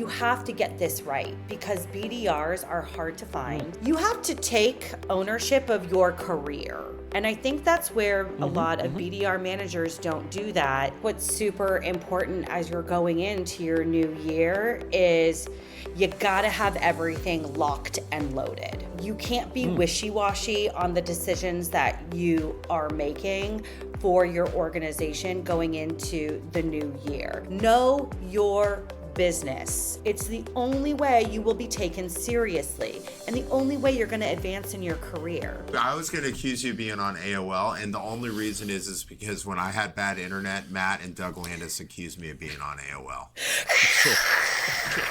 you have to get this right because BDRs are hard to find. You have to take ownership of your career. And I think that's where a lot of BDR managers don't do that. What's super important as you're going into your new year is you gotta have everything locked and loaded. You can't be wishy-washy on the decisions that you are making for your organization going into the new year. Know your business. It's the only way you will be taken seriously and the only way you're going to advance in your career. I was going to accuse you of being on AOL, and the only reason is because when I had bad internet, Matt and Doug Landis accused me of being on AOL.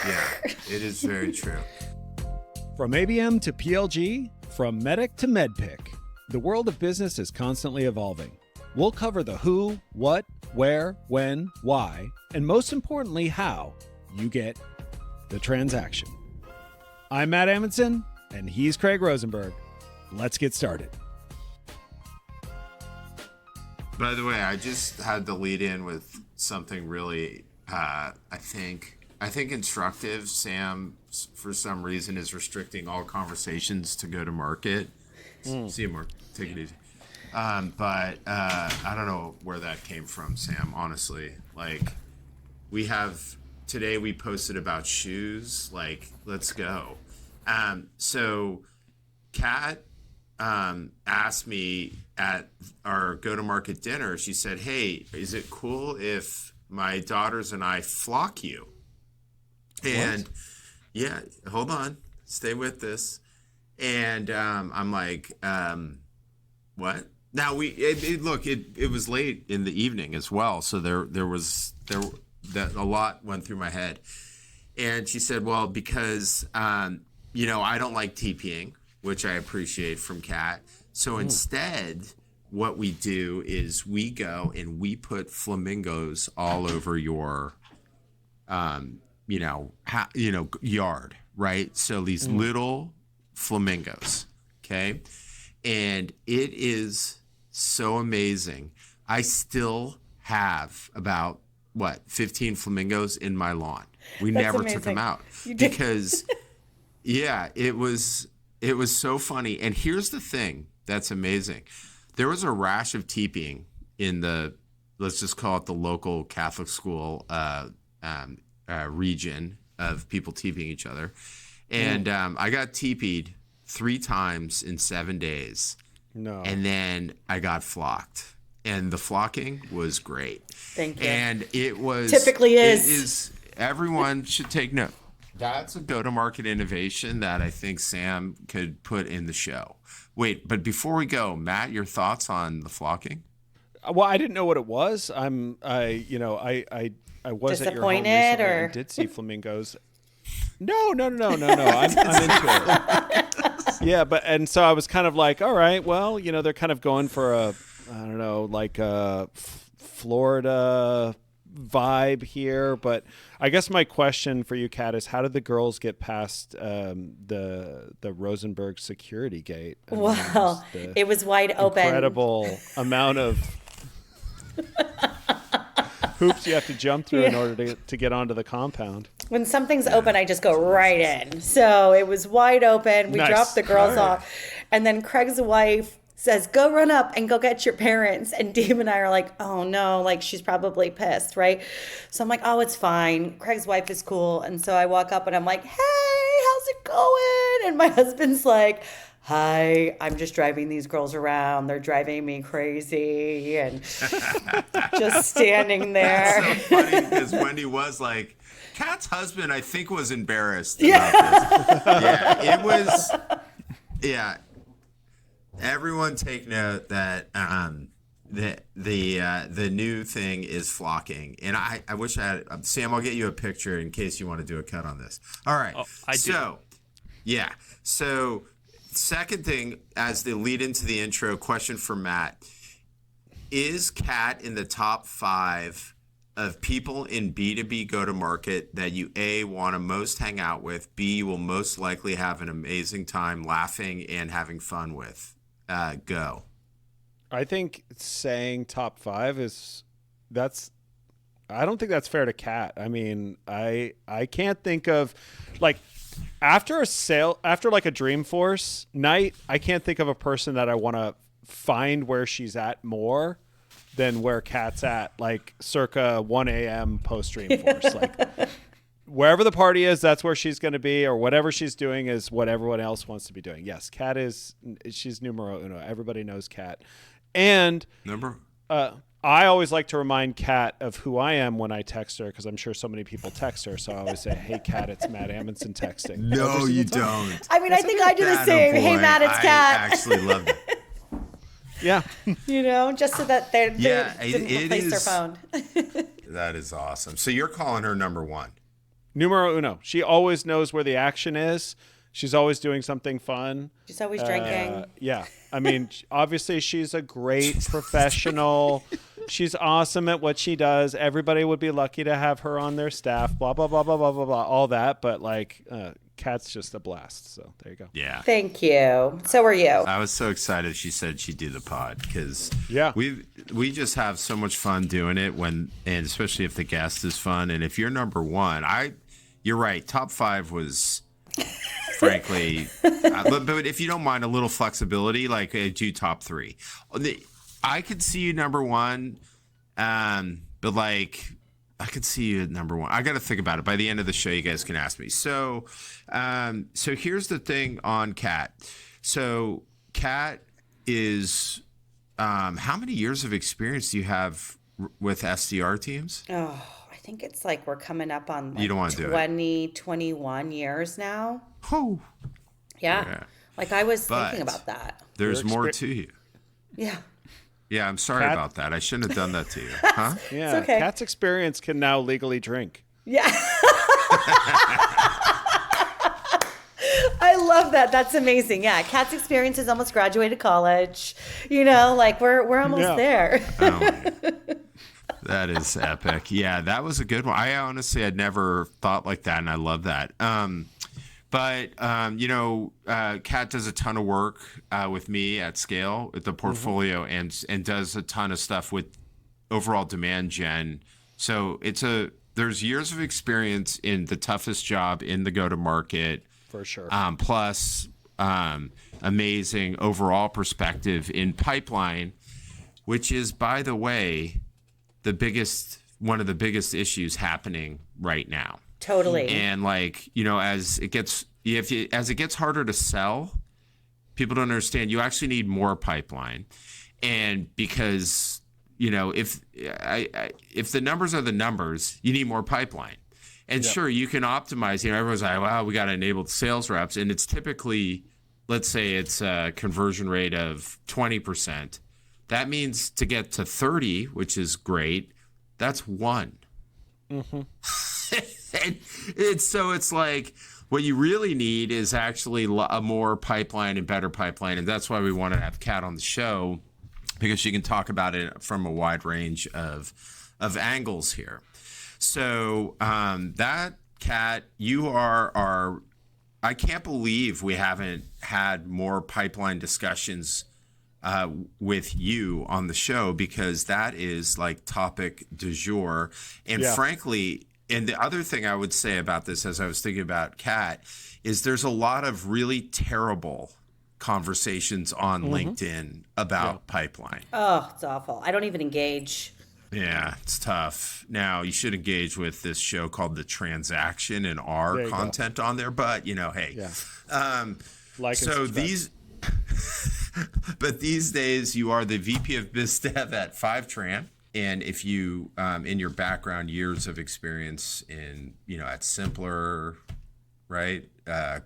Yeah, it is very true. From ABM to PLG, from Medic to MedPick, the world of business is constantly evolving. We'll cover the who, what, where, when, why, and most importantly, how you get the transaction. I'm Matt Amundson, and he's Craig Rosenberg. Let's get started. By the way, I just had to lead in with something really, I think instructive. Sam, for some reason, is restricting all conversations to go to market. See you, Mark. Take it easy. But I don't know where that came from, Sam, honestly. Like, today we posted about shoes. Like, let's go. So Kat asked me at our go-to-market dinner, she said, hey, is it cool if my daughters and I flock you? And yeah, hold on, stay with this. And I'm like, what? Now it was late in the evening as well, so there was a lot went through my head. And she said, well, because I don't like TPing, which I appreciate from Kat. So instead, what we do is we go and we put flamingos all over your yard, right? So these little flamingos, okay? And it is so amazing. I still have about 15 flamingos in my lawn. We That's never amazing. took them out because it was so funny. And here's the thing that's amazing. There was a rash of teepeeing in let's just call it the local Catholic school region of people teepeeing each other. And I got teepeed 3 times in 7 days. No. And then I got flocked. And the flocking was great. Thank you. And it was... Typically everyone should take note. That's a go-to-market innovation that I think Sam could put in the show. Wait, but before we go, Matt, your thoughts on the flocking? Well, I didn't know what it was. I was at your home recently and did see flamingos. No. I'm into it. Yeah, and so I was kind of like, all right, well, they're kind of going for a Florida vibe here. But I guess my question for you, Kat, is how did the girls get past the Rosenberg security gate? Well, it was wide open. Incredible amount of hoops you have to jump through in order to get onto the compound. When something's open, I just go right in. So it was wide open. We dropped the girls off. And then Craig's wife says, go run up and go get your parents. And Dave and I are like, oh no, like she's probably pissed, right? So I'm like, oh, it's fine. Craig's wife is cool. And so I walk up and I'm like, hey, how's it going? And my husband's like, hi, I'm just driving these girls around. They're driving me crazy. And just standing there. That's so funny because Wendy was like, Kat's husband, I think, was embarrassed about this. Yeah, it was. Yeah. Everyone take note that the new thing is flocking. And I wish I had, Sam, I'll get you a picture in case you want to do a cut on this. All right. Oh, I do. Yeah. So second thing, as the lead into the intro, question for Matt. Is Kat in the top 5 of people in B2B go-to-market that you, A, want to most hang out with, B, you will most likely have an amazing time laughing and having fun with? Go. I think saying top 5 I don't think that's fair to Kat. I mean, I can't think of like after like a Dreamforce night, I can't think of a person that I want to find where she's at more than where Kat's at, like circa 1 a.m. post Dreamforce. Like wherever the party is, that's where she's going to be, or whatever she's doing is what everyone else wants to be doing. Yes, Kat she's numero uno. Everybody knows Kat. And I always like to remind Kat of who I am when I text her, because I'm sure so many people text her. So I always say, "Hey, Kat, it's Matt Amundson texting." No, you don't. I mean, I think I do the same. Hey, Matt, it's Kat. I actually love it. Yeah. Just so that they didn't replace their phone. That is awesome. So you're calling her number one. Numero uno. She always knows where the action is. She's always doing something fun. She's always drinking. Yeah. I mean, obviously she's a great professional. She's awesome at what she does. Everybody would be lucky to have her on their staff, blah, blah, blah, blah, blah, blah, blah, all that. But like, Kat's just a blast. So there you go. Yeah. Thank you. So are you. I was so excited she said she'd do the pod because we just have so much fun doing it and especially if the guest is fun. And if you're number one, you're right. Top 5 was frankly, but if you don't mind a little flexibility, like do top 3. I could see you number one, but like I could see you at number one. I got to think about it. By the end of the show, you guys can ask me. So here's the thing on Kat. So Kat is, how many years of experience do you have with SDR teams? Oh, I think it's like we're coming up on you don't want to 21 years now. Oh. Yeah. Like I was thinking about that. There's more to you. Yeah. Yeah, I'm sorry about that. I shouldn't have done that to you. Huh? Yeah, it's okay. Kat's experience can now legally drink. Yeah. I love that. That's amazing. Yeah, Kat's experience has almost graduated college. Like we're almost there. That is epic. Yeah, that was a good one. I honestly had never thought like that, and I love that. But Kat does a ton of work with me at scale with the portfolio and does a ton of stuff with overall demand gen. So there's years of experience in the toughest job in the go-to-market. For sure. Plus amazing overall perspective in pipeline, which is, by the way, one of the biggest issues happening right now. Totally. And as it gets harder to sell, people don't understand you actually need more pipeline. And because, if the numbers are the numbers, you need more pipeline. And sure, you can optimize, everyone's like, wow, we got to enable the sales reps. And it's typically, let's say it's a conversion rate of 20%. That means to get to 30, which is great, that's 1. Mm-hmm. So it's like what you really need is actually a more pipeline and better pipeline. And that's why we want to have Kat on the show, because she can talk about it from a wide range of angles here. So that, Kat, you are I can't believe we haven't had more pipeline discussions with you on the show, because that is like topic du jour. And frankly, and the other thing I would say about this, as I was thinking about Kat, is there's a lot of really terrible conversations on LinkedIn about pipeline. Oh, it's awful. I don't even engage. Yeah, it's tough. Now, you should engage with this show called The Transaction and our content on there. But, hey. Yeah. So but these days, you are the VP of Biz Dev at Fivetran. And if you, in your background, years of experience in, at Simpplr, right?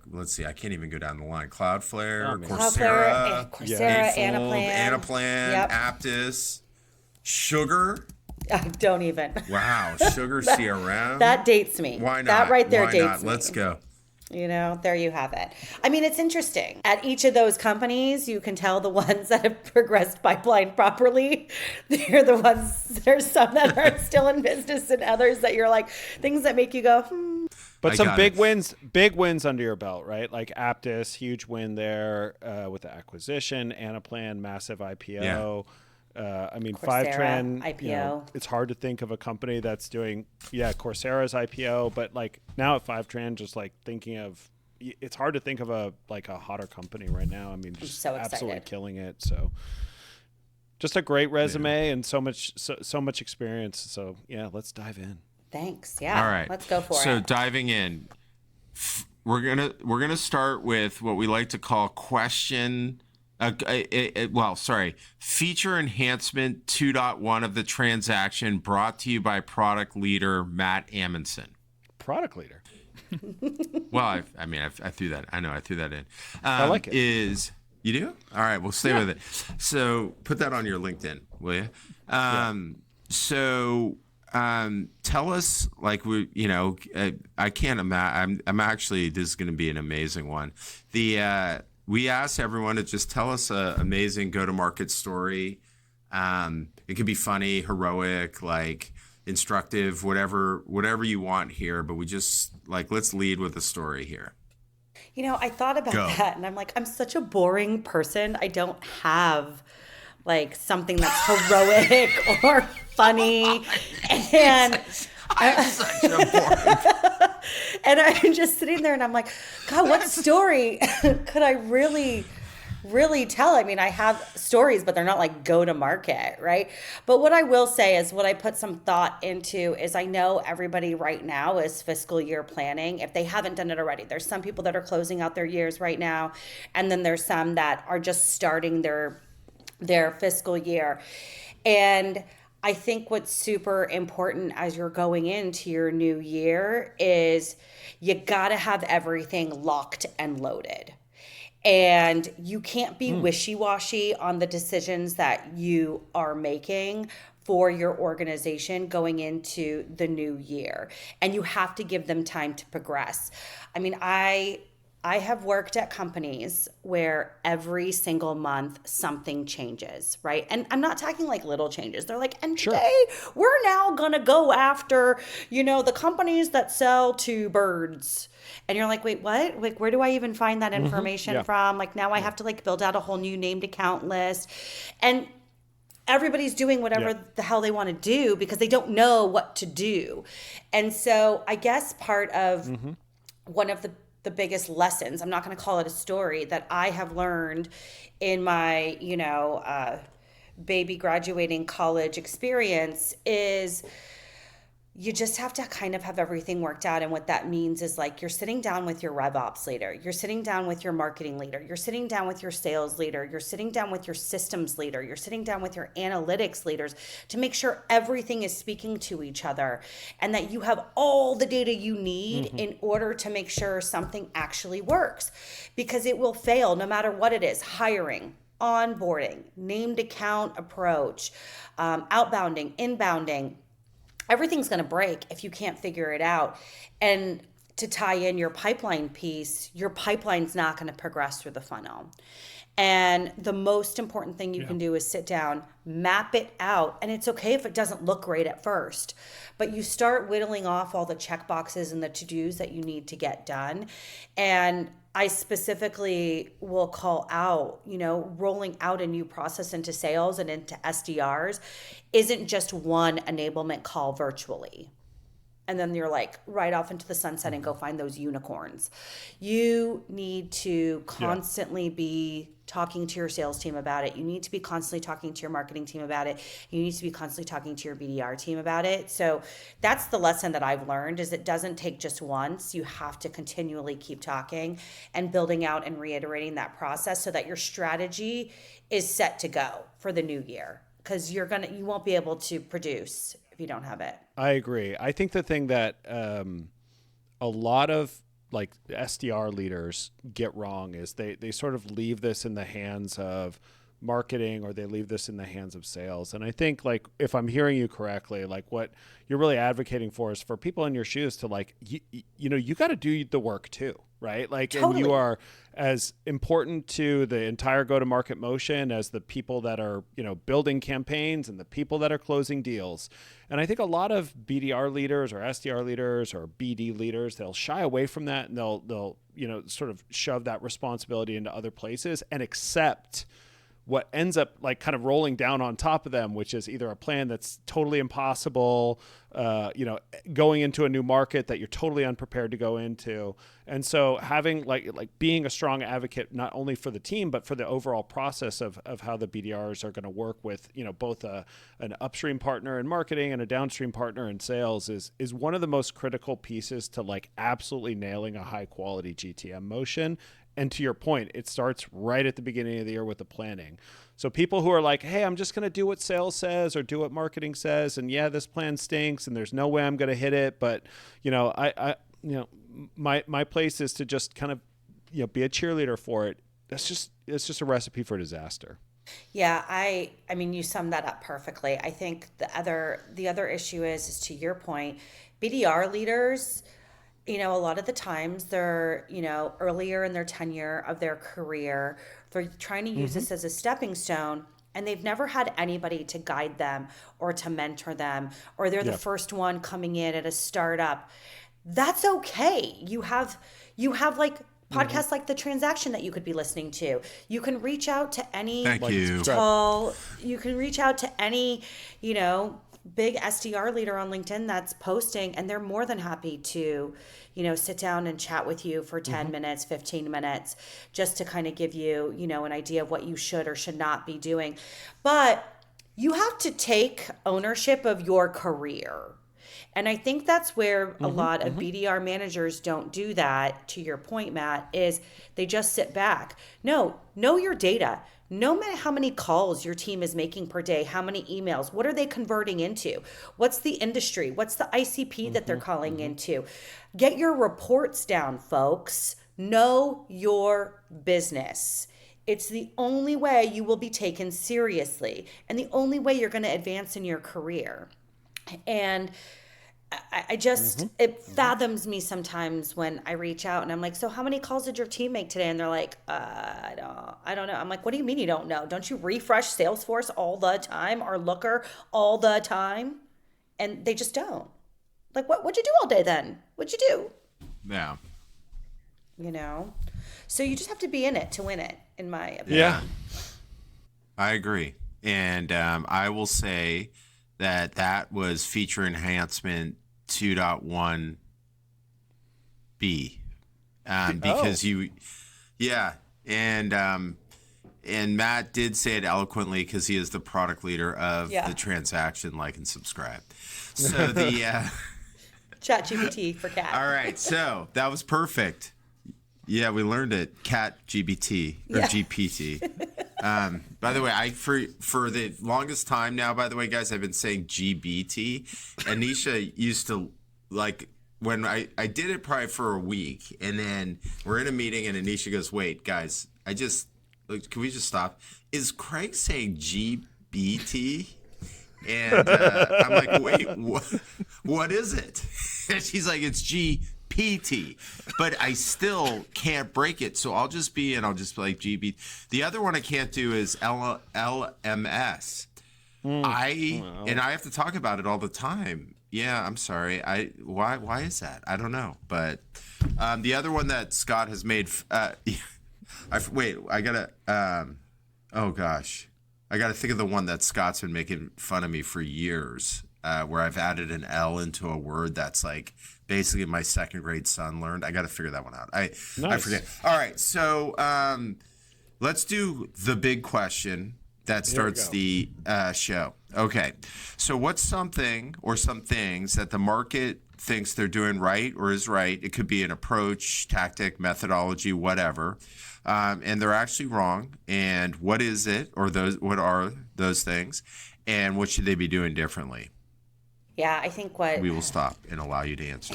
Let's see, I can't even go down the line. Cloudflare, Coursera, Anaplan, Apttus, Sugar. Don't even. Wow, Sugar CRM. That dates me. Why not? That right there Why dates not? me. Let's go. There you have it. I mean, it's interesting. At each of those companies, you can tell the ones that have progressed pipeline properly. They're the ones, there's some that are still in business and others that you're like, things that make you go, But some big wins under your belt, right? Like Apttus, huge win there with the acquisition. Anaplan, massive IPO. I mean, Coursera, Fivetran, IPO. it's hard to think of a company that's doing, Coursera's IPO, but like now at Fivetran, just like thinking of, it's hard to think of a hotter company right now. I mean, just so absolutely excited. killing it. So just a great resume and so much experience. So yeah, let's dive in. Thanks. Yeah. All right. Let's go for it. So diving in, we're gonna start with what we like to call feature enhancement 2.1 of the transaction, brought to you by product leader Matt Amundson. Product leader. Well, I threw that. I know I threw that in. I like it. You do? All right, we'll stay with it. So put that on your LinkedIn, will you? So tell us, like, I can't imagine. I'm actually, this is going to be an amazing one. We asked everyone to just tell us an amazing go-to-market story. It could be funny, heroic, like instructive, whatever you want here. But we just let's lead with a story here. I thought about that, and I'm like, I'm such a boring person. I don't have something that's heroic or funny, and I'm such a boring. And I'm just sitting there, and I'm like, God, what story could I really tell? I mean, I have stories, but they're not go to market, right? But what I will say is, what I put some thought into is, I know everybody right now is fiscal year planning, if they haven't done it already. There's some people that are closing out their years right now, and then there's some that are just starting their fiscal year. And I think what's super important as you're going into your new year is you got to have everything locked and loaded. And you can't be wishy-washy on the decisions that you are making for your organization going into the new year. And you have to give them time to progress. I mean, I have worked at companies where every single month something changes, right? And I'm not talking little changes. They're and today we're now going to go after, the companies that sell to birds. And you're like, wait, what? Where do I even find that information from? Now I have to build out a whole new named account list. And everybody's doing whatever the hell they want to do because they don't know what to do. And so I guess part of one of the biggest lessons, I'm not going to call it a story, that I have learned in my, baby graduating college experience is you just have to kind of have everything worked out. And what that means is you're sitting down with your rev ops leader, you're sitting down with your marketing leader, you're sitting down with your sales leader, you're sitting down with your systems leader, you're sitting down with your analytics leaders to make sure everything is speaking to each other and that you have all the data you need in order to make sure something actually works, because it will fail no matter what it is. Hiring, onboarding, named account approach, outbounding, inbounding. Everything's going to break if you can't figure it out. And to tie in your pipeline piece, your pipeline's not going to progress through the funnel. And the most important thing you can do is sit down, map it out. And it's okay if it doesn't look great at first, but you start whittling off all the check boxes and the to-dos that you need to get done. And I specifically will call out, rolling out a new process into sales and into SDRs isn't just one enablement call virtually. And then you're right off into the sunset and go find those unicorns. You need to constantly be talking to your sales team about it. You need to be constantly talking to your marketing team about it. You need to be constantly talking to your BDR team about it. So that's the lesson that I've learned, is it doesn't take just once. You have to continually keep talking and building out and reiterating that process so that your strategy is set to go for the new year, because you won't be able to produce if you don't have it. I agree. I think the thing that a lot of SDR leaders get wrong is they sort of leave this in the hands of marketing, or they leave this in the hands of sales. And I think if I'm hearing you correctly, what you're really advocating for is for people in your shoes to you got to do the work too, right? Totally. And you are as important to the entire go-to-market motion as the people that are, building campaigns and the people that are closing deals. And I think a lot of BDR leaders or SDR leaders or BD leaders, they'll shy away from that, and they'll sort of shove that responsibility into other places and accept what ends up like kind of rolling down on top of them, which is either a plan that's totally impossible, going into a new market that you're totally unprepared to go into. And so having like being a strong advocate, not only for the team, but for the overall process of how the BDRs are going to work with, both an upstream partner in marketing and a downstream partner in sales is one of the most critical pieces to like absolutely nailing a high quality GTM motion. And to your point, it starts right at the beginning of the year with the planning. So people who are like, hey, I'm just going to do what sales says or do what marketing says. And yeah, this plan stinks and there's no way I'm going to hit it. But, my place is to just kind of, be a cheerleader for it. It's just a recipe for disaster. Yeah, I mean, you summed that up perfectly. I think the other issue is to your point, BDR leaders, a lot of the times they're, earlier in their tenure of their career, they're trying to use this as a stepping stone, and they've never had anybody to guide them or to mentor them, or they're the first one coming in at a startup. That's okay. You have like podcasts like The Transaction that you could be listening to. You can reach out to any you can reach out to any, big SDR leader on LinkedIn that's posting, and they're more than happy to, sit down and chat with you for 10 minutes, 15 minutes, just to kind of give you, an idea of what you should or should not be doing. But you have to take ownership of your career. And I think that's where a lot of BDR managers don't do that, to your point, Matt, is they just sit back. No, know your data. No matter how many calls your team is making per day, how many emails, what are they converting into? What's the industry? What's the ICP that they're calling into? Get your reports down, folks. Know your business. It's the only way you will be taken seriously and the only way you're going to advance in your career. And I just, it fathoms me sometimes when I reach out and I'm like, so how many calls did your team make today? And they're like, I don't know. I'm like, what do you mean you don't know? Don't you refresh Salesforce all the time or Looker all the time? And they just don't. Like, what'd you do all day then? What'd you do? Yeah. So you just have to be in it to win it, in my opinion. Yeah. I agree. And I will say that was feature enhancement 2.1B. Because and Matt did say it eloquently because he is the product leader of the Transaction, like and subscribe. So the ChatGPT for cat. All right, so that was perfect. Yeah, we learned it. Cat GBT or GPT. By the way, for the longest time now, by the way, guys, I've been saying GBT. Anisha used to, like, when I did it probably for a week, and then we're in a meeting, and Anisha goes, wait, guys, can we just stop? Is Craig saying GBT? And I'm like, wait, what is it? And she's like, it's GPT, but I still can't break it. So I'll just be like GB. The other one I can't do is LMS. And I have to talk about it all the time. Yeah, I'm sorry. Why is that? I don't know. But the other one that Scott has made. I gotta think of the one that Scott's been making fun of me for years, where I've added an L into a word that's like basically my second grade son learned. I gotta figure that one out. I forget. All right, so let's do the big question that starts the show. Okay, so what's something or some things that the market thinks they're doing right or is right? It could be an approach, tactic, methodology, whatever. And they're actually wrong. And what is it, or what are those things, and what should they be doing differently? Yeah, I think we will stop and allow you to answer.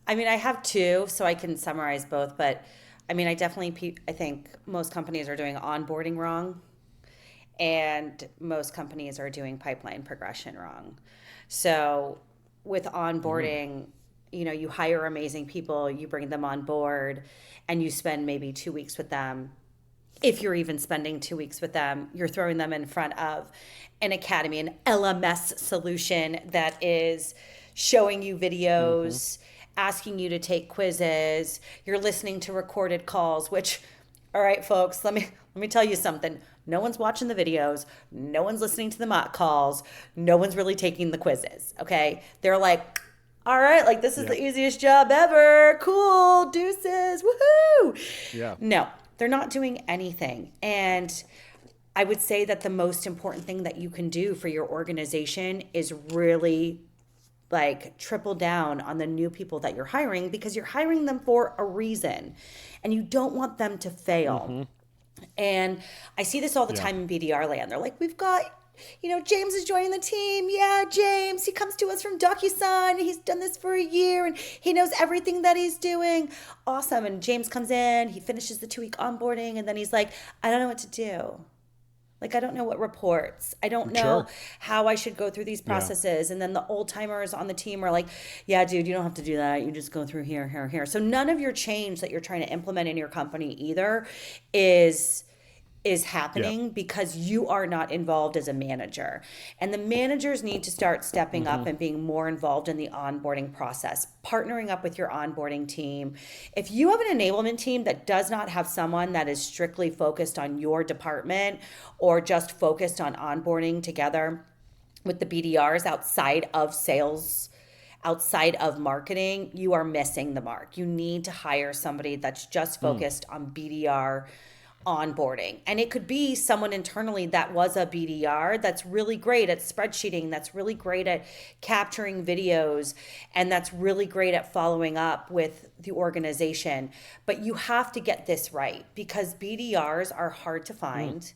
I mean, I have two, so I can summarize both. But I mean, I think most companies are doing onboarding wrong, and most companies are doing pipeline progression wrong. So with onboarding, you hire amazing people, you bring them on board, and you spend maybe 2 weeks with them. If you're even spending 2 weeks with them, you're throwing them in front of an academy, an LMS solution that is showing you videos, asking you to take quizzes. You're listening to recorded calls, which All right, folks, let me tell you something. No one's watching the videos. No one's listening to the mock calls. No one's really taking the quizzes. Okay. They're like, all right, like this is the easiest job ever. Cool. Deuces. Woohoo. Yeah. No, they're not doing anything. And I would say that the most important thing that you can do for your organization is really like triple down on the new people that you're hiring, because you're hiring them for a reason and you don't want them to fail. And I see this all the time in BDR land. They're like, we've got, James is joining the team. Yeah, James, he comes to us from DocuSign. He's done this for a year and he knows everything that he's doing. Awesome. And James comes in, he finishes the 2-week onboarding, and then he's like, I don't know what to do. Like, I don't know what reports. I don't know how I should go through these processes. And then the old timers on the team are like, yeah, dude, you don't have to do that. You just go through here, here, here. So none of your change that you're trying to implement in your company either is happening because you are not involved as a manager. And the managers need to start stepping up and being more involved in the onboarding process, partnering up with your onboarding team. If you have an enablement team that does not have someone that is strictly focused on your department or just focused on onboarding together with the BDRs outside of sales, outside of marketing, you are missing the mark. You need to hire somebody that's just focused on BDR onboarding. And it could be someone internally that was a BDR that's really great at spreadsheeting, that's really great at capturing videos, and that's really great at following up with the organization. But you have to get this right, because BDRs are hard to find.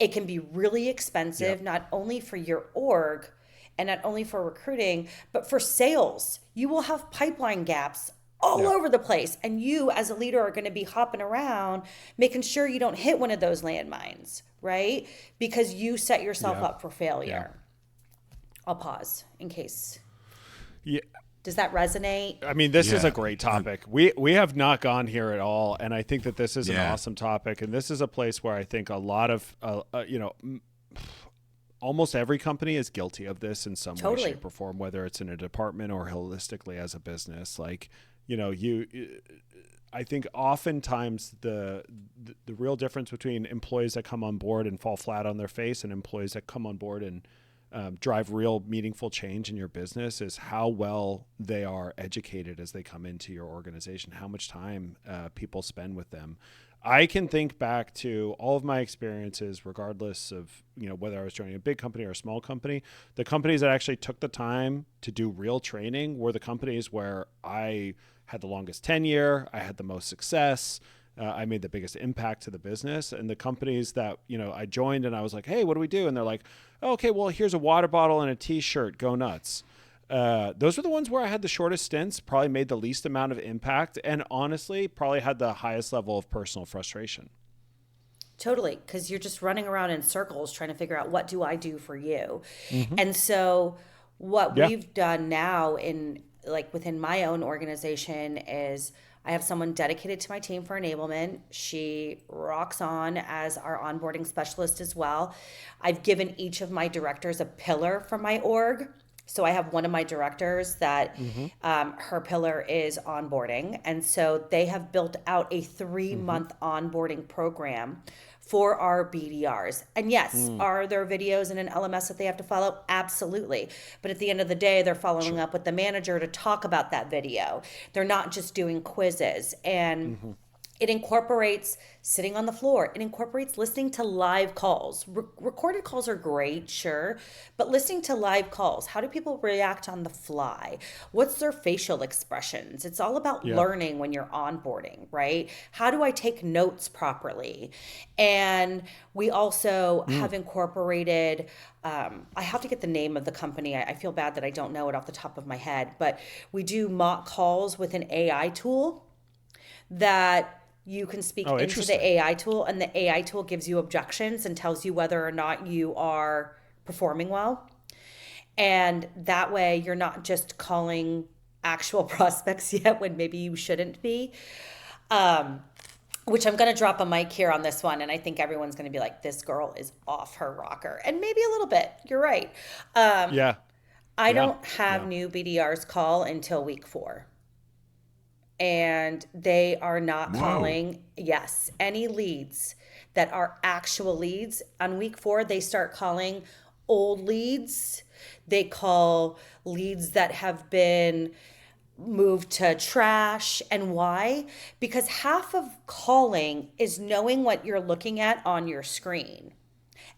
It can be really expensive, not only for your org and not only for recruiting, but for sales. You will have pipeline gaps all over the place. And you as a leader are going to be hopping around, making sure you don't hit one of those landmines, right? Because you set yourself up for failure. I'll pause in case. Yeah. Does that resonate? I mean, this is a great topic. We have not gone here at all. And I think that this is an awesome topic. And this is a place where I think a lot of, almost every company is guilty of this in some way, shape, or form, whether it's in a department or holistically as a business. Like, I think oftentimes the real difference between employees that come on board and fall flat on their face and employees that come on board and drive real meaningful change in your business is how well they are educated as they come into your organization, how much time people spend with them. I can think back to all of my experiences, regardless of, whether I was joining a big company or a small company. The companies that actually took the time to do real training were the companies where I had the longest tenure, I had the most success, I made the biggest impact to the business. And the companies that, I joined and I was like, hey, what do we do? And they're like, oh, okay, well, here's a water bottle and a t-shirt, go nuts. Those were the ones where I had the shortest stints, probably made the least amount of impact, and honestly, probably had the highest level of personal frustration. Totally, because you're just running around in circles trying to figure out, what do I do for you? And so what we've done now within my own organization is I have someone dedicated to my team for enablement. She rocks on as our onboarding specialist as well. I've given each of my directors a pillar from my org. So I have one of my directors that her pillar is onboarding. And so they have built out a 3-month onboarding program for our BDRs. And yes, are there videos in an LMS that they have to follow? Absolutely. But at the end of the day, they're following up with the manager to talk about that video. They're not just doing quizzes. And it incorporates sitting on the floor. It incorporates listening to live calls. Recorded calls are great, sure, but listening to live calls. How do people react on the fly? What's their facial expressions? It's all about learning when you're onboarding, right? How do I take notes properly? And we also have incorporated, I have to get the name of the company. I feel bad that I don't know it off the top of my head, but we do mock calls with an AI tool that you can speak into the AI tool, and the AI tool gives you objections and tells you whether or not you are performing well. And that way you're not just calling actual prospects yet when maybe you shouldn't be. Which I'm going to drop a mic here on this one, and I think everyone's going to be like, this girl is off her rocker. And maybe a little bit. You're right. I don't have new BDRs call until week 4. and they are not Whoa. calling, yes, any leads that are actual leads. On week 4, they start calling old leads. They call leads that have been moved to trash. And why? Because half of calling is knowing what you're looking at on your screen.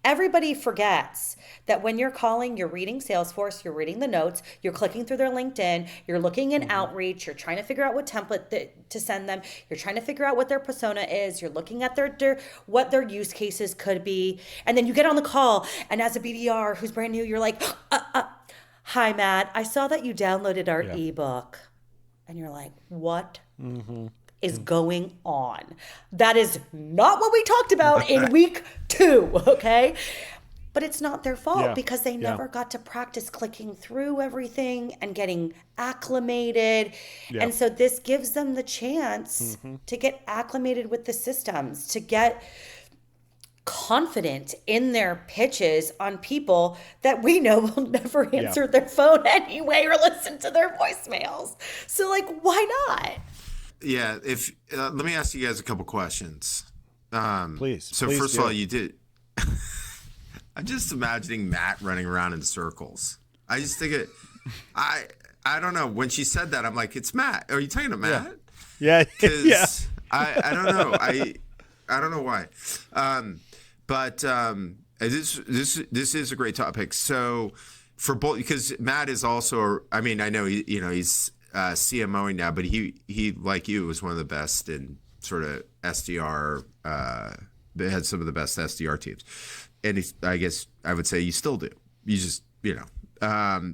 Everybody forgets that when you're calling, you're reading Salesforce, you're reading the notes, you're clicking through their LinkedIn, you're looking in Outreach, you're trying to figure out what template to send them, you're trying to figure out what their persona is, you're looking at their what their use cases could be, and then you get on the call, and as a BDR who's brand new, you're like, hi, Matt, I saw that you downloaded our ebook. And you're like, what is going on? That is not what we talked about in week 2, okay? But it's not their fault because they never got to practice clicking through everything and getting acclimated. And so this gives them the chance to get acclimated with the systems, to get confident in their pitches on people that we know will never answer their phone anyway or listen to their voicemails. So, like, why not? Yeah, if let me ask you guys a couple questions. Please. So first of all, you did. I'm just imagining Matt running around in circles. I just think I don't know. When she said that, I'm like, it's Matt. Are you talking to Matt? Yeah. I don't know. I don't know why. But this is a great topic. So for both, because Matt is also, I mean, I know he's CMOing now, but he like you was one of the best in sort of SDR. They had some of the best SDR teams, and I guess I would say you still do. You just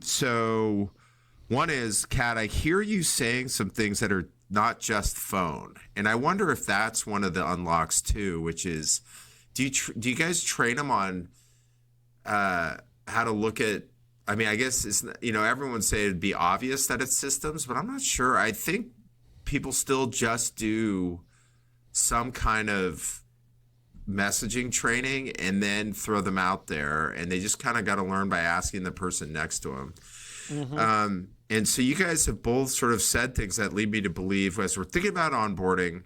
So one is, Kat, I hear you saying some things that are not just phone, and I wonder if that's one of the unlocks too, which is. Do you guys train them on how to look at? I mean, I guess it's everyone say it'd be obvious that it's systems, but I'm not sure. I think people still just do some kind of messaging training and then throw them out there, and they just kind of got to learn by asking the person next to them. And so you guys have both sort of said things that lead me to believe, as we're thinking about onboarding.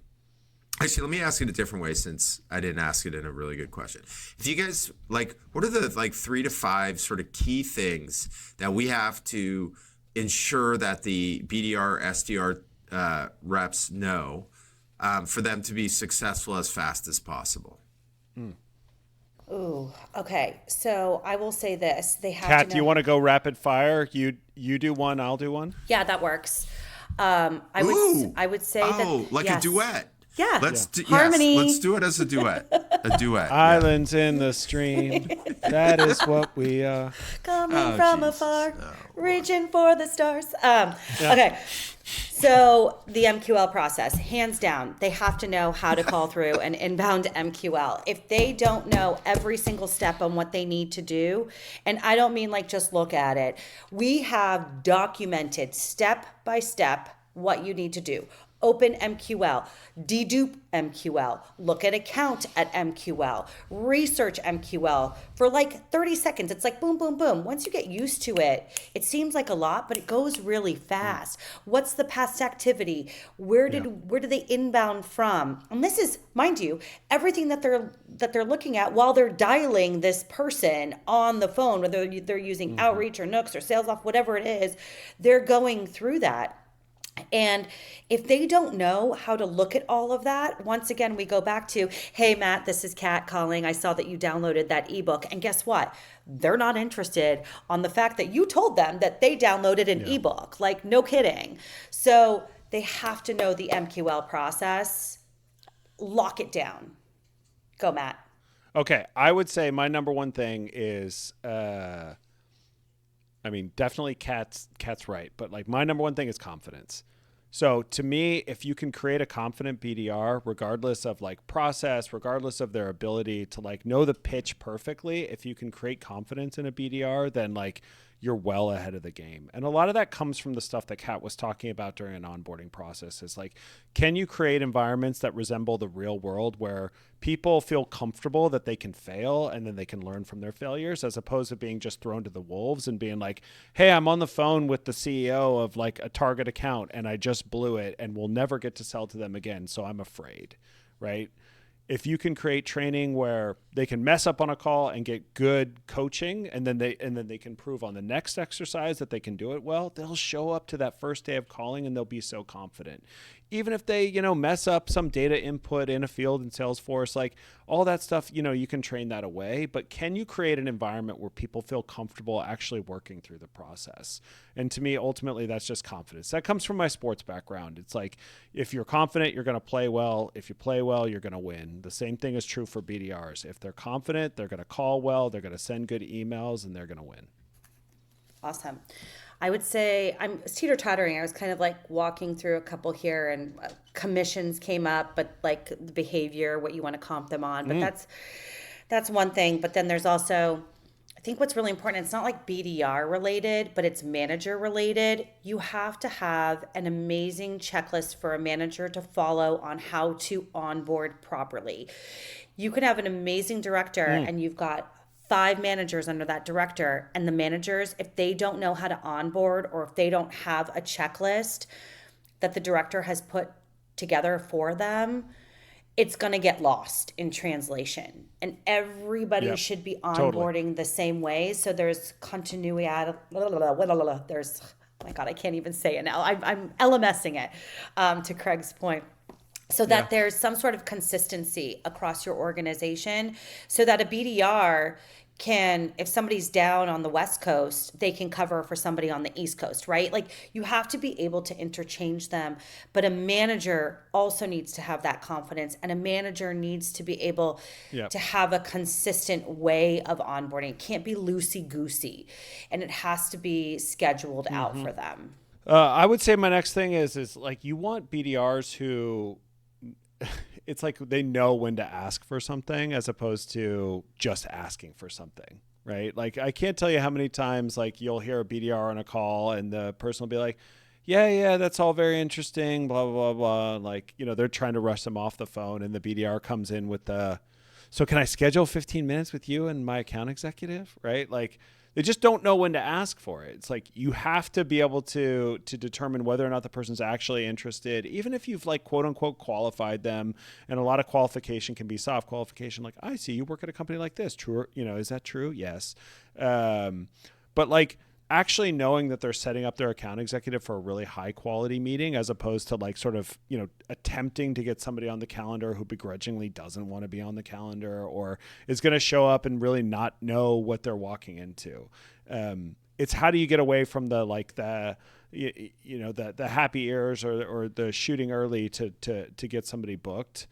Actually, let me ask it a different way, since I didn't ask it in a really good question. If you guys, what are the 3 to 5 sort of key things that we have to ensure that the BDR, SDR reps know for them to be successful as fast as possible? Ooh, okay. So I will say this. They have Kat, to know. do you want to go rapid fire? You do one, I'll do one? Yeah, that works. I would say that. A duet. Yeah. Harmony. Yes, let's do it as a duet. A duet. Islands in the stream. That is what we are. Coming from afar, reaching for the stars. Okay. So the MQL process, hands down, they have to know how to call through an inbound MQL. If they don't know every single step on what they need to do, and I don't mean just look at it, we have documented step by step what you need to do. Open MQL, dedupe MQL, look at account at MQL, research MQL for 30 seconds. It's boom, boom, boom. Once you get used to it, it seems like a lot, but it goes really fast. What's the past activity? Where did they inbound from? And this is, mind you, everything that they're looking at while they're dialing this person on the phone, whether they're using Outreach or Nooks or SalesOft, whatever it is, they're going through that. And if they don't know how to look at all of that, once again, we go back to, hey, Matt, this is Kat calling. I saw that you downloaded that ebook. And guess what? They're not interested on the fact that you told them that they downloaded an ebook. No kidding. So they have to know the MQL process. Lock it down. Go, Matt. Okay. I would say my number one thing is, definitely Kat's right. But my number one thing is confidence. So to me, if you can create a confident BDR, regardless of process, regardless of their ability to know the pitch perfectly, if you can create confidence in a BDR, then you're well ahead of the game. And a lot of that comes from the stuff that Kat was talking about during an onboarding process is like, can you create environments that resemble the real world where people feel comfortable that they can fail and then they can learn from their failures, as opposed to being just thrown to the wolves and being like, hey, I'm on the phone with the CEO of like a target account and I just blew it and we'll never get to sell to them again, so I'm afraid, right? If you can create training where they can mess up on a call and get good coaching, and then they can prove on the next exercise that they can do it well, they'll show up to that first day of calling and they'll be so confident. Even if they, mess up some data input in a field in Salesforce, like all that stuff, you can train that away. But can you create an environment where people feel comfortable actually working through the process? And to me, ultimately, that's just confidence. That comes from my sports background. It's like, if you're confident, you're going to play well. If you play well, you're going to win. The same thing is true for BDRs. If they're confident, they're going to call well, they're going to send good emails, and they're going to win. Awesome. I would say I'm teeter-tottering. I was kind of like walking through a couple here, and commissions came up, but like the behavior, what you want to comp them on. But that's one thing. But then there's also, I think what's really important, it's not like BDR related, but it's manager related. You have to have an amazing checklist for a manager to follow on how to onboard properly. You can have an amazing director and you've got 5 managers under that director, and the managers, if they don't know how to onboard or if they don't have a checklist that the director has put together for them, it's going to get lost in translation. And everybody should be onboarding the same way. So there's continuity. There's, oh my God, I can't even say it now. I'm LMSing it to Craig's point. So that there's some sort of consistency across your organization, so that a BDR can, if somebody's down on the West Coast, they can cover for somebody on the East Coast, right? Like, you have to be able to interchange them, but a manager also needs to have that confidence, and a manager needs to be able to have a consistent way of onboarding. It can't be loosey-goosey, and it has to be scheduled out for them. I would say my next thing is like, you want BDRs who it's like they know when to ask for something as opposed to just asking for something, right? Like, I can't tell you how many times like you'll hear a BDR on a call and the person will be like, yeah, that's all very interesting, blah, blah, blah, blah. Like, they're trying to rush them off the phone, and the BDR comes in with so can I schedule 15 minutes with you and my account executive, right? Like, they just don't know when to ask for it. It's like, you have to be able to determine whether or not the person's actually interested, even if you've like quote unquote qualified them. And a lot of qualification can be soft qualification. Like, I see you work at a company like this. True. Is that true? Yes. But like, actually knowing that they're setting up their account executive for a really high quality meeting, as opposed to like sort of, attempting to get somebody on the calendar who begrudgingly doesn't want to be on the calendar, or is going to show up and really not know what they're walking into. It's how do you get away from the, like the happy ears or the shooting early to get somebody booked.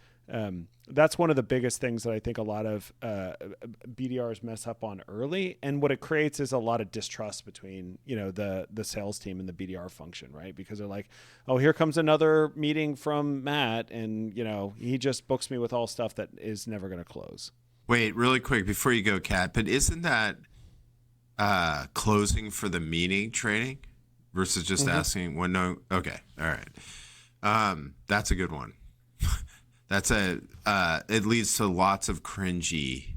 That's one of the biggest things that I think a lot of BDRs mess up on early. And what it creates is a lot of distrust between, the sales team and the BDR function, right? Because they're like, oh, here comes another meeting from Matt, and, he just books me with all stuff that is never going to close. Wait, really quick before you go, Kat, but isn't that closing for the meeting training versus just asking when no? Okay. All right. That's a good one. That's it leads to lots of cringy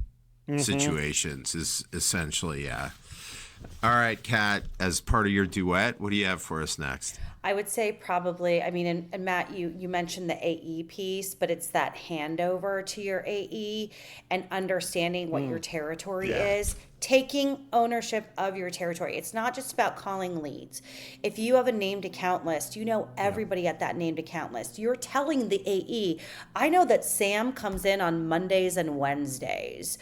situations is essentially, yeah. All right, Kat, as part of your duet, what do you have for us next? I would say probably, and Matt, you mentioned the AE piece, but it's that handover to your AE and understanding what your territory is, taking ownership of your territory. It's not just about calling leads. If you have a named account list, you know everybody at that named account list. You're telling the AE, I know that Sam comes in on Mondays and Wednesdays.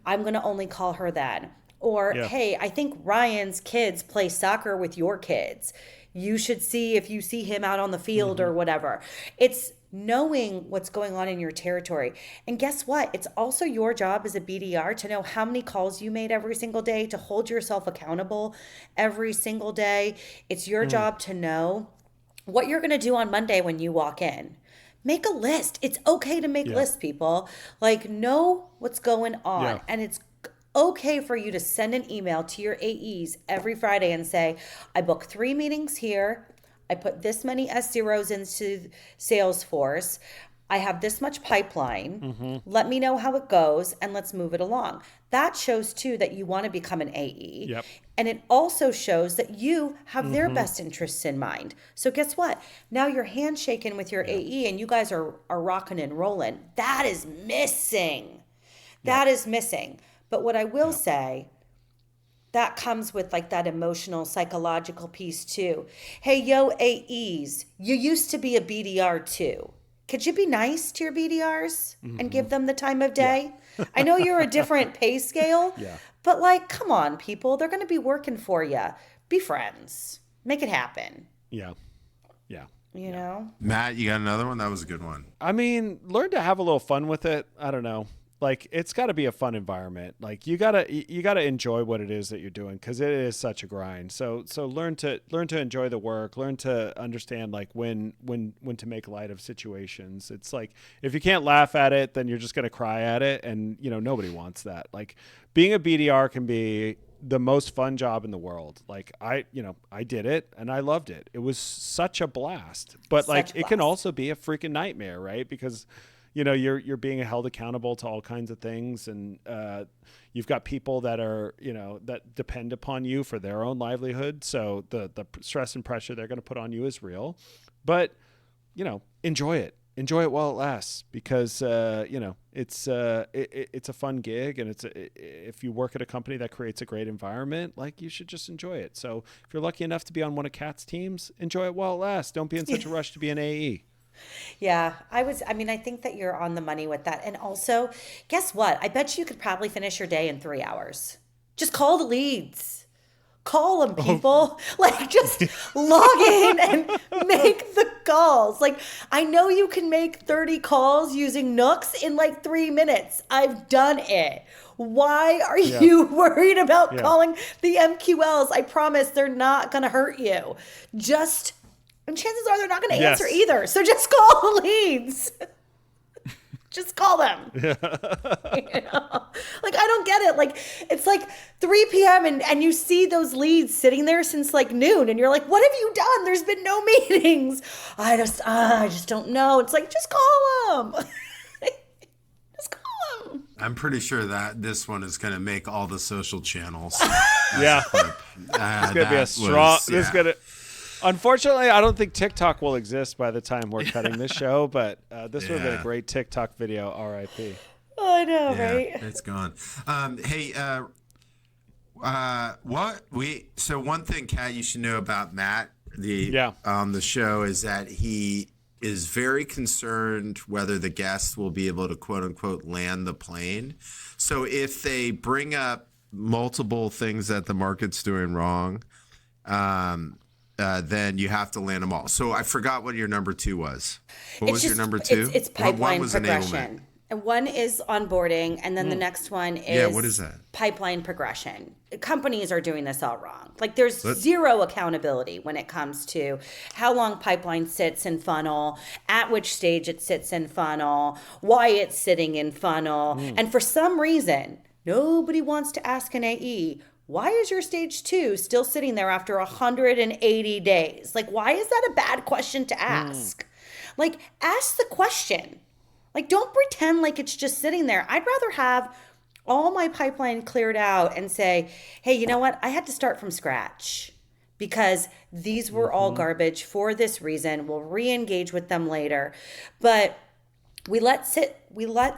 I'm going to only call her then. Or, hey, I think Ryan's kids play soccer with your kids. You should see if you see him out on the field or whatever. It's knowing what's going on in your territory. And guess what? It's also your job as a BDR to know how many calls you made every single day, to hold yourself accountable every single day. It's your job to know what you're going to do on Monday when you walk in. Make a list. It's okay to make lists, people. Like, know what's going on. And it's okay for you to send an email to your AEs every Friday and say, I book 3 meetings here. I put this many S0s into Salesforce. I have this much pipeline. Let me know how it goes and let's move it along. That shows too that you want to become an AE. Yep. And it also shows that you have their best interests in mind. So guess what? Now you're handshaking with your AE and you guys are rocking and rolling. That is missing. That is missing. But what I will say, that comes with like that emotional, psychological piece too. Hey, yo, AEs, you used to be a BDR too. Could you be nice to your BDRs and give them the time of day? I know you're a different pay scale, but like, come on, people. They're going to be working for you. Be friends. Make it happen. Yeah. You know? Matt, you got another one? That was a good one. I mean, learn to have a little fun with it. I don't know. Like, it's got to be a fun environment. Like, you gotta enjoy what it is that you're doing, because it is such a grind. So learn to enjoy the work. Learn to understand like when to make light of situations. It's like, if you can't laugh at it, then you're just gonna cry at it, and nobody wants that. Like, being a BDR can be the most fun job in the world. Like, I did it and I loved it. It was such a blast. But it can also be a freaking nightmare, right? Because you're being held accountable to all kinds of things, and you've got people that are that depend upon you for their own livelihood. So the stress and pressure they're going to put on you is real. But enjoy it while it lasts, because it's a fun gig, and if you work at a company that creates a great environment, like, you should just enjoy it. So if you're lucky enough to be on one of Kat's teams, enjoy it while it lasts. Don't be in such a rush to be an AE. Yeah, I think that you're on the money with that. And also, guess what? I bet you could probably finish your day in 3 hours. Just call the leads. Call them, people. Like, just log in and make the calls. Like, I know you can make 30 calls using Nooks in like 3 minutes. I've done it. Why are you worried about calling the MQLs? I promise they're not going to hurt you. And chances are they're not going to answer either. So just call the leads. Just call them. Like, I don't get it. Like, it's like 3 p.m. and you see those leads sitting there since like noon. And you're like, what have you done? There's been no meetings. I just don't know. It's like, just call them. Just call them. I'm pretty sure that this one is going to make all the social channels. It's going to be a strong... This is going to... Unfortunately, I don't think TikTok will exist by the time we're cutting this show, but this would have been a great TikTok video, RIP. Oh, I know, right? It's gone. Hey, so one thing, Kat, you should know about Matt on the show is that he is very concerned whether the guests will be able to, quote unquote, land the plane. So if they bring up multiple things that the market's doing wrong, then you have to land them all. So I forgot what your number 2 was. What was your number 2? It's pipeline one was progression. Enablement. And one is onboarding, and then the next one is what is that? Pipeline progression. Companies are doing this all wrong. Like, there's zero accountability when it comes to how long pipeline sits in funnel, at which stage it sits in funnel, why it's sitting in funnel. And for some reason, nobody wants to ask an AE, why is your stage 2 still sitting there after 180 days? Like, why is that a bad question to ask? Like, ask the question. Like, don't pretend like it's just sitting there. I'd rather have all my pipeline cleared out and say, hey, you know what? I had to start from scratch because these were all garbage for this reason. We'll re-engage with them later. But we let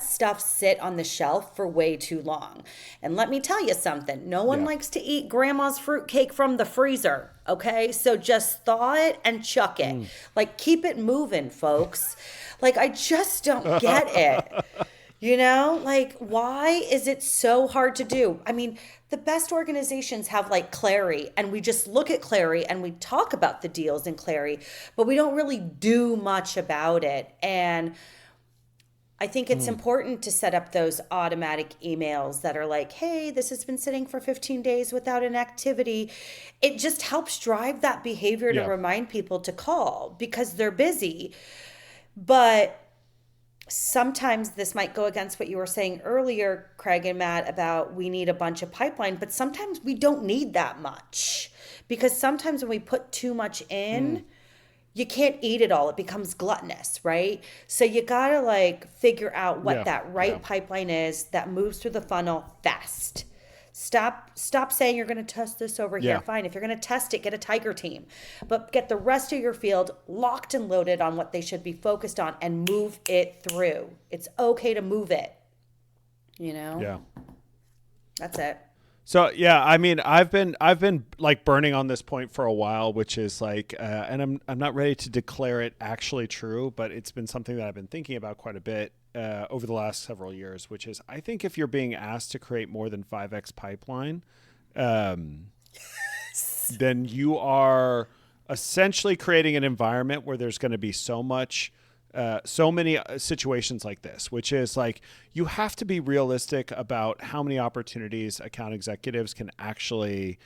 stuff sit on the shelf for way too long. And let me tell you something. No one likes to eat grandma's fruitcake from the freezer, okay? So just thaw it and chuck it. Like, keep it moving, folks. Like, I just don't get it. Like, why is it so hard to do? I mean, the best organizations have like Clary, and we just look at Clary and we talk about the deals in Clary, but we don't really do much about it. And I think it's important to set up those automatic emails that are like, hey, this has been sitting for 15 days without an activity. It just helps drive that behavior to remind people to call because they're busy. But sometimes this might go against what you were saying earlier, Craig and Matt, about we need a bunch of pipeline, but sometimes we don't need that much, because sometimes when we put too much in, you can't eat it all. It becomes gluttonous, right? So you gotta like figure out what that right pipeline is that moves through the funnel fast. Stop saying you're going to test this over here. Fine. If you're going to test it, get a tiger team. But get the rest of your field locked and loaded on what they should be focused on and move it through. It's okay to move it. You know? Yeah. That's it. So yeah, I mean, I've been like burning on this point for a while, which is like, and I'm not ready to declare it actually true, but it's been something that I've been thinking about quite a bit over the last several years. Which is, I think if you're being asked to create more than 5x pipeline, then you are essentially creating an environment where there's going to be so many situations like this, which is like, you have to be realistic about how many opportunities account executives can actually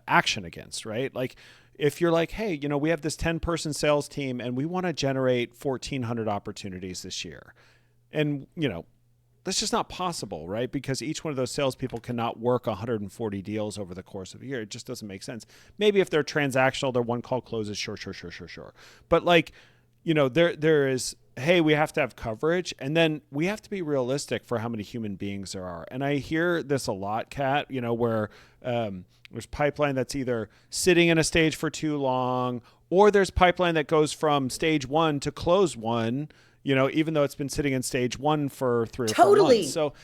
action against, right? Like if you're like, hey, you know, we have this 10-person sales team and we want to generate 1,400 opportunities this year. And, you know, that's just not possible, right? Because each one of those salespeople cannot work 140 deals over the course of a year. It just doesn't make sense. Maybe if they're transactional, their one call closes, sure. But like, you know, there is, hey, we have to have coverage, and then we have to be realistic for how many human beings there are. And I hear this a lot, Kat, you know, where there's pipeline that's either sitting in a stage for too long, or there's pipeline that goes from stage 1 to close 1, you know, even though it's been sitting in stage 1 for 3 or 4 months. So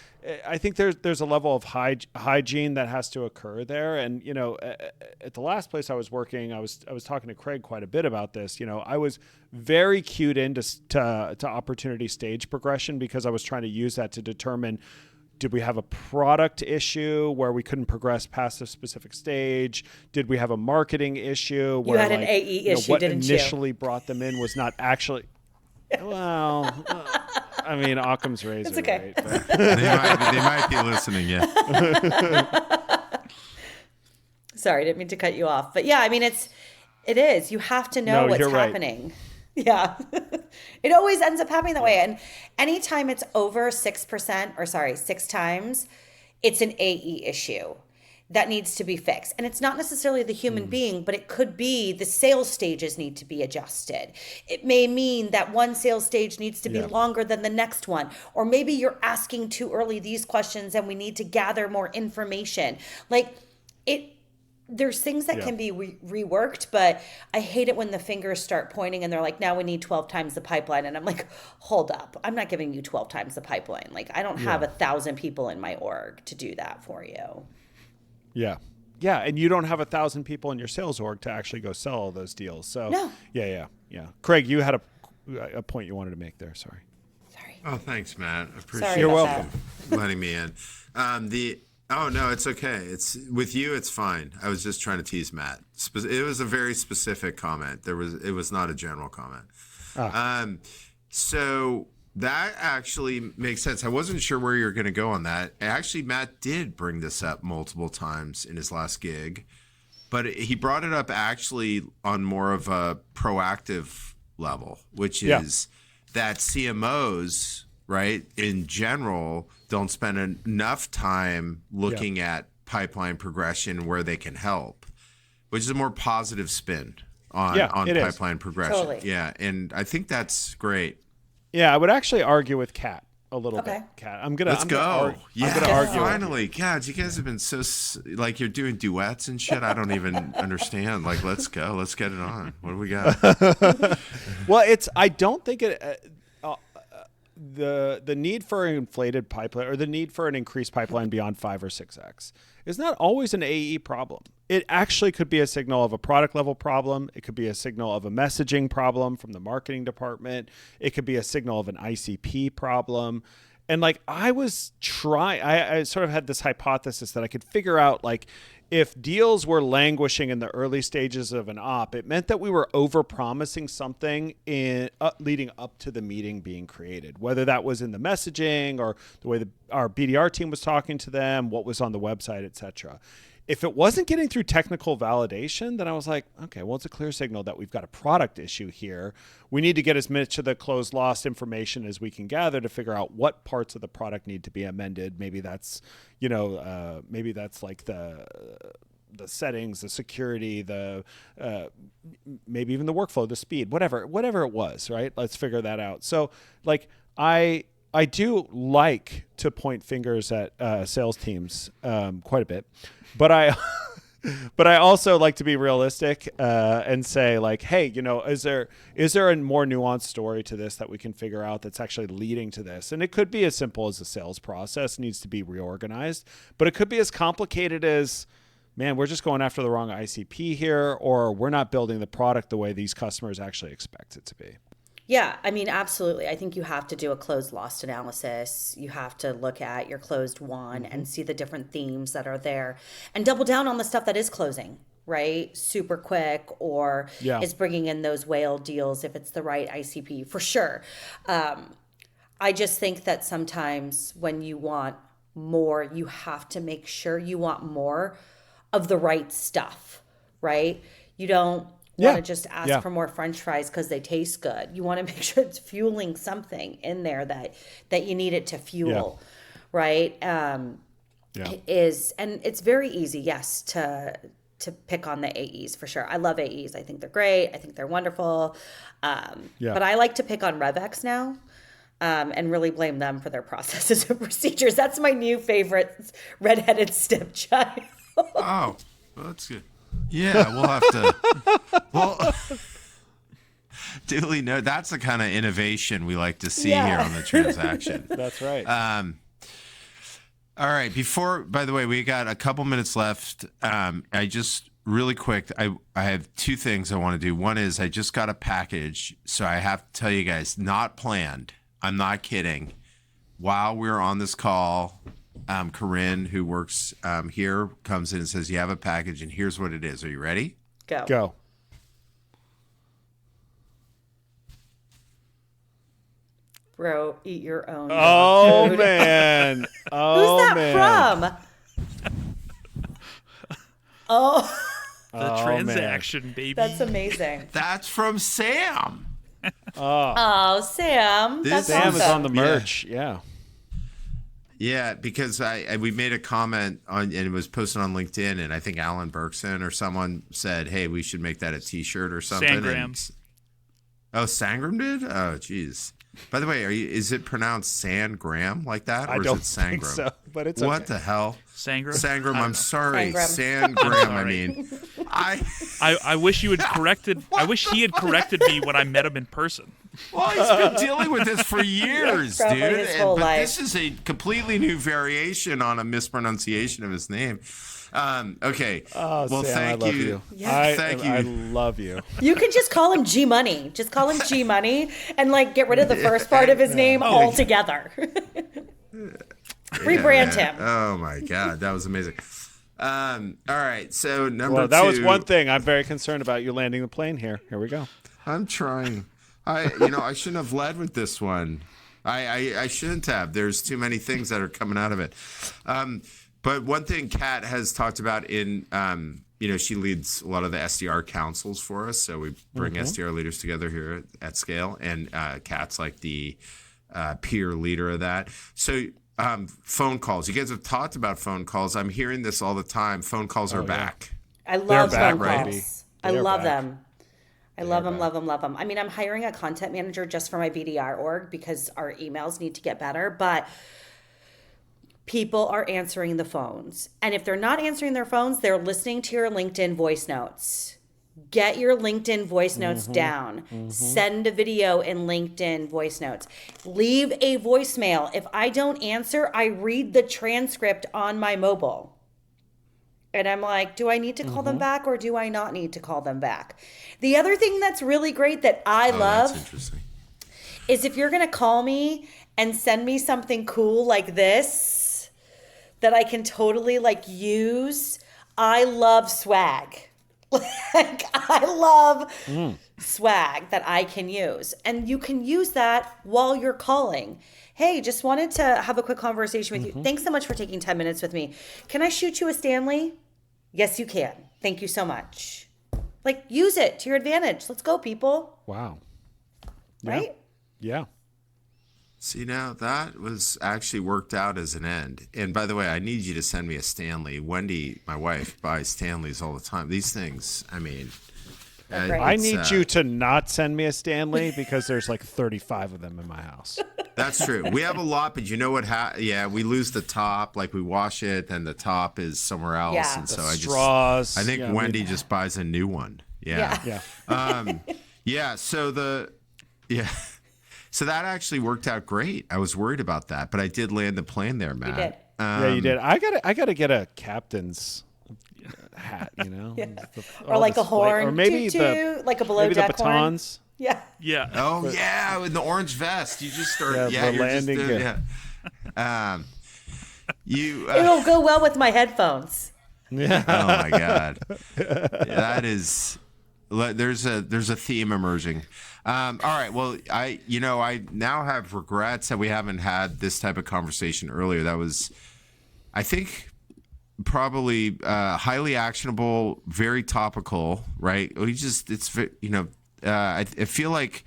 I think there's a level of hygiene that has to occur there. And, you know, at the last place I was working, I was talking to Craig quite a bit about this. You know, I was very cued into to opportunity stage progression, because I was trying to use that to determine, did we have a product issue where we couldn't progress past a specific stage? Did we have a marketing issue where you had an AE issue, what didn't initially you? Brought them in was not actually... Well, I mean, Occam's razor. It's okay. Right? They might be listening. Yeah. Sorry, didn't mean to cut you off. But yeah, I mean, it is. You have to know what's happening. Right. Yeah. It always ends up happening that way. And anytime it's over 6 times, it's an AE issue that needs to be fixed. And it's not necessarily the human being, but it could be the sales stages need to be adjusted. It may mean that one sales stage needs to be longer than the next one. Or maybe you're asking too early these questions and we need to gather more information. Like there's things that can be reworked, but I hate it when the fingers start pointing and they're like, now we need 12 times the pipeline. And I'm like, hold up. I'm not giving you 12 times the pipeline. Like I don't have 1,000 people in my org to do that for you. Yeah. Yeah. And you don't have 1,000 people in your sales org to actually go sell all those deals. So no. Yeah. Craig, you had a point you wanted to make there. Sorry. Oh, thanks, Matt. I appreciate You're welcome. letting me in. Oh no, it's okay. It's with you. It's fine. I was just trying to tease Matt. It was a very specific comment. It was not a general comment. So that actually makes sense. I wasn't sure where you're going to go on that. Actually, Matt did bring this up multiple times in his last gig, but he brought it up actually on more of a proactive level, which is that CMOs, right, in general, don't spend enough time looking at pipeline progression where they can help, which is a more positive spin on pipeline progression. Totally. Yeah, and I think that's great. Yeah, I would actually argue with Kat a little bit. Kat, Let's go. I'm gonna argue. Finally, God, you guys have been so like you're doing duets and shit. I don't even understand. Like, let's go. Let's get it on. What do we got? Well, I don't think it. The need for an inflated pipeline or the need for an increased pipeline beyond 5 or 6x is not always an AE problem. It actually could be a signal of a product level problem. It could be a signal of a messaging problem from the marketing department. It could be a signal of an ICP problem. And like I sort of had this hypothesis that I could figure out like if deals were languishing in the early stages of an op, it meant that we were overpromising something in leading up to the meeting being created, whether that was in the messaging or the way our BDR team was talking to them, what was on the website, etc. if it wasn't getting through technical validation, then I was like, okay, well, it's a clear signal that we've got a product issue here. We need to get as much of the closed loss information as we can gather to figure out what parts of the product need to be amended. Maybe that's, maybe that's like the settings, the security, the maybe even the workflow, the speed, whatever it was, right? Let's figure that out. So like I do like to point fingers at sales teams quite a bit, but I also like to be realistic and say like, hey, is there a more nuanced story to this that we can figure out that's actually leading to this? And it could be as simple as the sales process needs to be reorganized, but it could be as complicated as, man, we're just going after the wrong ICP here, or we're not building the product the way these customers actually expect it to be. Yeah, I mean, absolutely. I think you have to do a closed loss analysis. You have to look at your closed won and see the different themes that are there and double down on the stuff that is closing, right? Super quick, or is bringing in those whale deals if it's the right ICP, for sure. I just think that sometimes when you want more, you have to make sure you want more of the right stuff, right? You don't want to just ask for more French fries because they taste good. You want to make sure it's fueling something in there that you need it to fuel, right? It is, and it's very easy, yes, to pick on the AEs for sure. I love AEs. I think they're great. I think they're wonderful. But I like to pick on RevX now. And really blame them for their processes and procedures. That's my new favorite redheaded stepchild. Oh, well, that's good. Yeah, we'll have to. Well, duly note. That's the kind of innovation we like to see here on the transaction. That's right. All right. By the way, we got a couple minutes left. I just really quick. I have two things I want to do. One is I just got a package, so I have to tell you guys, not planned. I'm not kidding. While we're on this call, Corinne, who works here, comes in and says, you have a package, and here's what it is. Are you ready? Go. Bro, eat your own. Oh, man. Who's that from? The transaction, baby. That's amazing. That's from Sam. Oh, Sam. That's Sam awesome. is on the merch. Yeah. Yeah, because we made a comment on, and it was posted on LinkedIn, and I think Alan Berkson or someone said, "Hey, we should make that a T-shirt or something." Sangram. Sangram did? Oh, geez. By the way, is it pronounced Sangram like that, or I don't is it Sangram? think so, but it's what okay. the hell? Sangram? Sangram. I'm sorry. Sangram. Sangram. I mean, I wish you had corrected. I wish he had corrected me when I met him in person. Well, he's been dealing with this for years, Probably dude. his whole life. This is a completely new variation on a mispronunciation of his name. Okay. Oh, well, Sam, thank I love you. you. Yes. Thank you. I love you. You can just call him G Money. Just call him G Money and get rid of the first part of his name altogether. Rebrand him. Oh my God, that was amazing. All right, so number two. That was one thing I'm very concerned about, you landing the plane here. Here we go. I'm trying. I shouldn't have led with this one. I shouldn't have. There's too many things that are coming out of it. But one thing Kat has talked about in, she leads a lot of the SDR councils for us. So we bring SDR leaders together here at scale. And Kat's like the peer leader of that. So phone calls. You guys have talked about phone calls. I'm hearing this all the time. Phone calls are back. I love back, phone right? calls. I love them. I love them. I mean, I'm hiring a content manager just for my BDR org because our emails need to get better, but people are answering the phones. And if they're not answering their phones, they're listening to your LinkedIn voice notes. Get your LinkedIn voice notes down. Send a video in LinkedIn voice notes. Leave a voicemail. If I don't answer, I read the transcript on my mobile. And I'm like, do I need to call them back or do I not need to call them back? The other thing that's really great that I love is if you're going to call me and send me something cool like this that I can totally use, I love swag. I love swag that I can use. And you can use that while you're calling. Hey, just wanted to have a quick conversation with you. Thanks so much for taking 10 minutes with me. Can I shoot you a Stanley? Yes, you can. Thank you so much. Like, use it to your advantage. Let's go, people. Wow. Yeah. Right? Yeah. See, now that was actually worked out as an end. And by the way, I need you to send me a Stanley. Wendy, my wife, buys Stanleys all the time. These things, I mean, Right. I need you to not send me a Stanley because there's like 35 of them in my house. That's true. We have a lot, but you know what? We lose the top. Like we wash it, then the top is somewhere else, Yeah. and The so straws. I think Yeah, Wendy just buys a new one. Yeah. Yeah. So that actually worked out great. I was worried about that, but I did land the plane there, Matt. You did. Yeah, you did. I gotta get a captain's hat, you know, Or like a horn. or maybe toot, like a below maybe the deck horn. batons. Yeah. Yeah. Oh yeah, in the orange vest, you just start. Yeah, the you're landing just gear. It'll go well with my headphones. Yeah. Oh my God, that is. There's a theme emerging. All right. Well, I now have regrets that we haven't had this type of conversation earlier. That was, I think, probably highly actionable, very topical, right? I feel like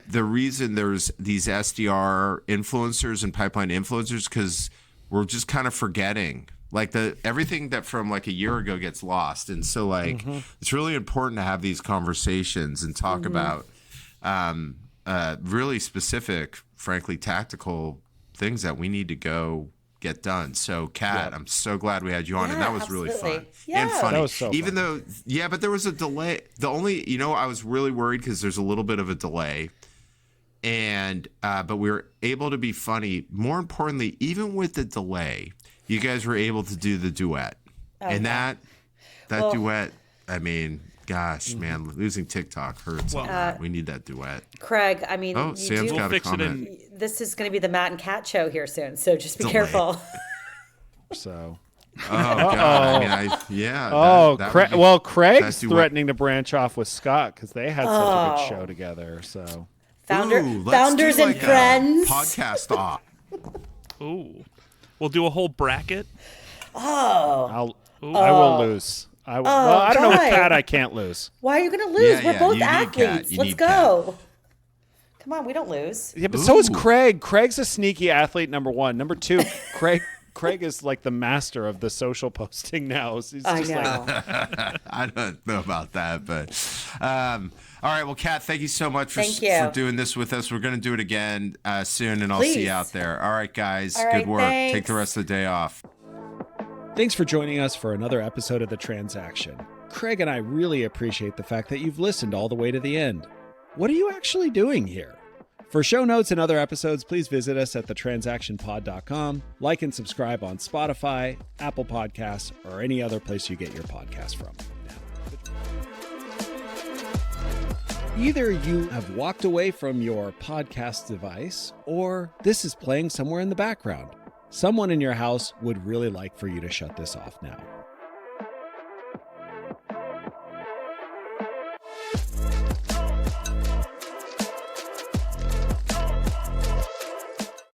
the reason there's these SDR influencers and pipeline influencers because we're just kind of forgetting. Like everything that from like a year ago gets lost. And so like it's really important to have these conversations and talk about really specific, frankly, tactical things that we need to go get done. So Kat, I'm so glad we had you on, and that was really fun and funny. That was so Even fun. though, but there was a delay. The only, I was really worried because there's a little bit of a delay. And but we were able to be funny. More importantly, even with the delay, you guys were able to do the duet. And that duet, I mean, gosh, man, losing TikTok hurts. We need that duet. Craig, I mean, Sam's got a fix it comment. this is going to be the Matt and Kat show here soon, so just be Delay. careful. So. Oh, God. I mean, Craig's duet. threatening to branch off with Scott because they had such a good show together. So. Let's Founders do and like a friends. podcast off. Ooh. We'll do a whole bracket. I will lose. I don't know what Kat I can't lose. Why are you going to lose? We're both you need Kat. athletes. You Let's need go. Come on, we don't lose. Yeah, but so is Craig. Craig's a sneaky athlete, number one. Number two, Craig is like the master of the social posting now. He's I just know. I don't know about that, but all right. Well, Kat, thank you so much for doing this with us. We're going to do it again soon, and I'll see you out there. All right, guys. All right, good work. thanks. Take the rest of the day off. Thanks for joining us for another episode of The Transaction. Craig and I really appreciate the fact that you've listened all the way to the end. What are you actually doing here? For show notes and other episodes, please visit us at thetransactionpod.com. Like and subscribe on Spotify, Apple Podcasts, or any other place you get your podcast from. Either you have walked away from your podcast device, or this is playing somewhere in the background. Someone in your house would really like for you to shut this off now.